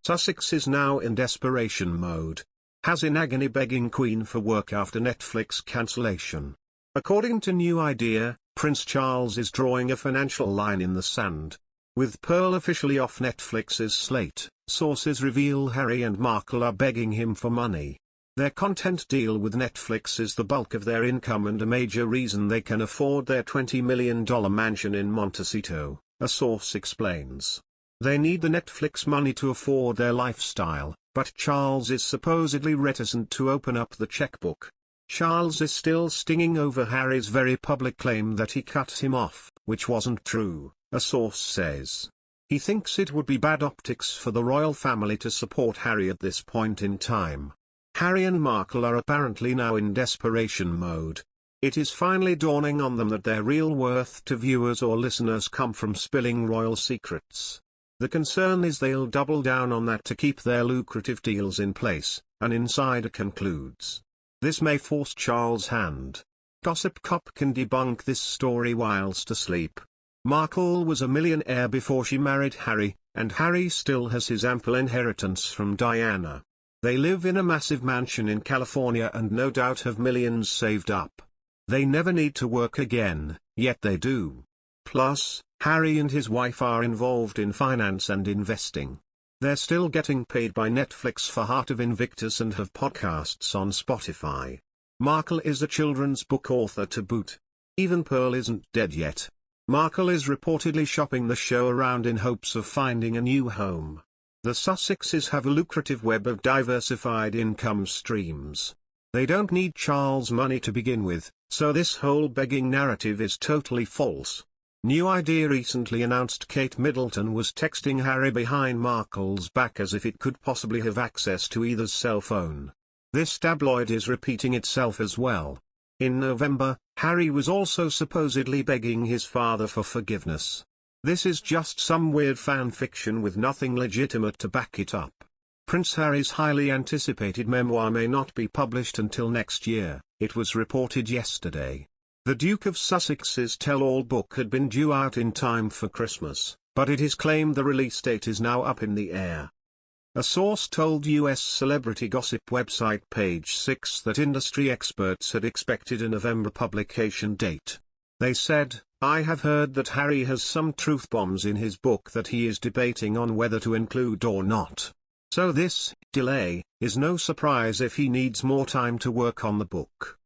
Sussex is now in desperation mode. Has in agony begging Queen for work after Netflix cancellation. According to New Idea, Prince Charles is drawing a financial line in the sand. With Pearl officially off Netflix's slate, sources reveal Harry and Markle are begging him for money. Their content deal with Netflix is the bulk of their income and a major reason they can afford their $20 million mansion in Montecito, a source explains. They need the Netflix money to afford their lifestyle, but Charles is supposedly reticent to open up the checkbook. Charles is still stinging over Harry's very public claim that he cut him off, which wasn't true, a source says. He thinks it would be bad optics for the royal family to support Harry at this point in time. Harry and Markle are apparently now in desperation mode. It is finally dawning on them that their real worth to viewers or listeners come from spilling royal secrets. The concern is they'll double down on that to keep their lucrative deals in place, an insider concludes. This may force Charles' hand. Gossip Cop can debunk this story whilst asleep. Markle was a millionaire before she married Harry, and Harry still has his ample inheritance from Diana. They live in a massive mansion in California and no doubt have millions saved up. They never need to work again, yet they do. Plus, Harry and his wife are involved in finance and investing. They're still getting paid by Netflix for Heart of Invictus and have podcasts on Spotify. Markle is a children's book author to boot. Even Pearl isn't dead yet. Markle is reportedly shopping the show around in hopes of finding a new home. The Sussexes have a lucrative web of diversified income streams. They don't need Charles' money to begin with, so this whole begging narrative is totally false. New Idea recently announced Kate Middleton was texting Harry behind Markle's back as if it could possibly have access to either's cell phone. This tabloid is repeating itself as well. In November, Harry was also supposedly begging his father for forgiveness. This is just some weird fan fiction with nothing legitimate to back it up. Prince Harry's highly anticipated memoir may not be published until next year, it was reported yesterday. The Duke of Sussex's tell-all book had been due out in time for Christmas, but it is claimed the release date is now up in the air. A source told US celebrity gossip website Page 6 that industry experts had expected a November publication date. They said, "I have heard that Harry has some truth bombs in his book that he is debating on whether to include or not. So this delay is no surprise if he needs more time to work on the book."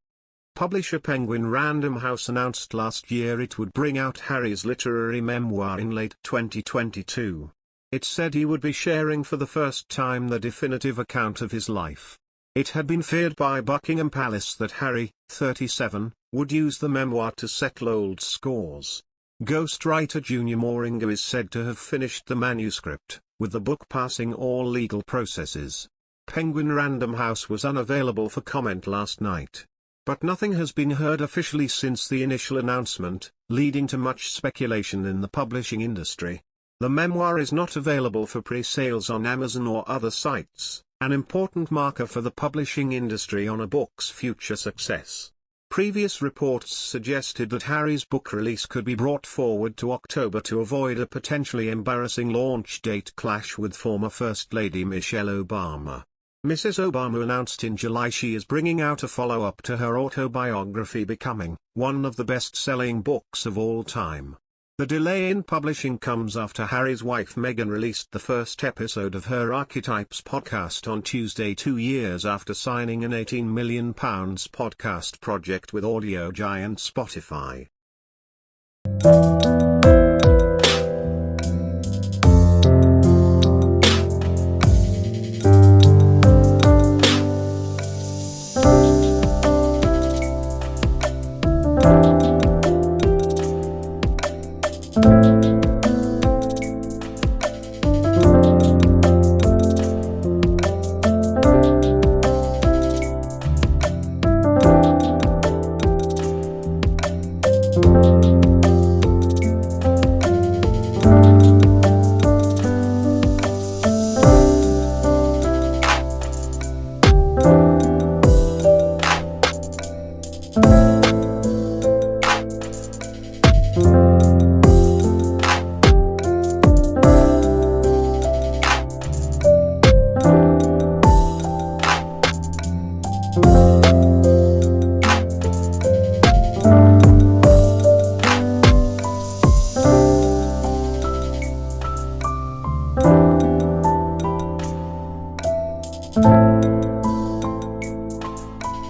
Publisher Penguin Random House announced last year it would bring out Harry's literary memoir in late 2022. It said he would be sharing for the first time the definitive account of his life. It had been feared by Buckingham Palace that Harry, 37, would use the memoir to settle old scores. Ghostwriter Junior Moringa is said to have finished the manuscript, with the book passing all legal processes. Penguin Random House was unavailable for comment last night. But nothing has been heard officially since the initial announcement, leading to much speculation in the publishing industry. The memoir is not available for pre-sales on Amazon or other sites, an important marker for the publishing industry on a book's future success. Previous reports suggested that Harry's book release could be brought forward to October to avoid a potentially embarrassing launch date clash with former First Lady Michelle Obama. Mrs. Obama announced in July she is bringing out a follow-up to her autobiography Becoming, one of the best-selling books of all time. The delay in publishing comes after Harry's wife Meghan released the first episode of her Archetypes podcast on Tuesday 2 years after signing an £18 million podcast project with audio giant Spotify.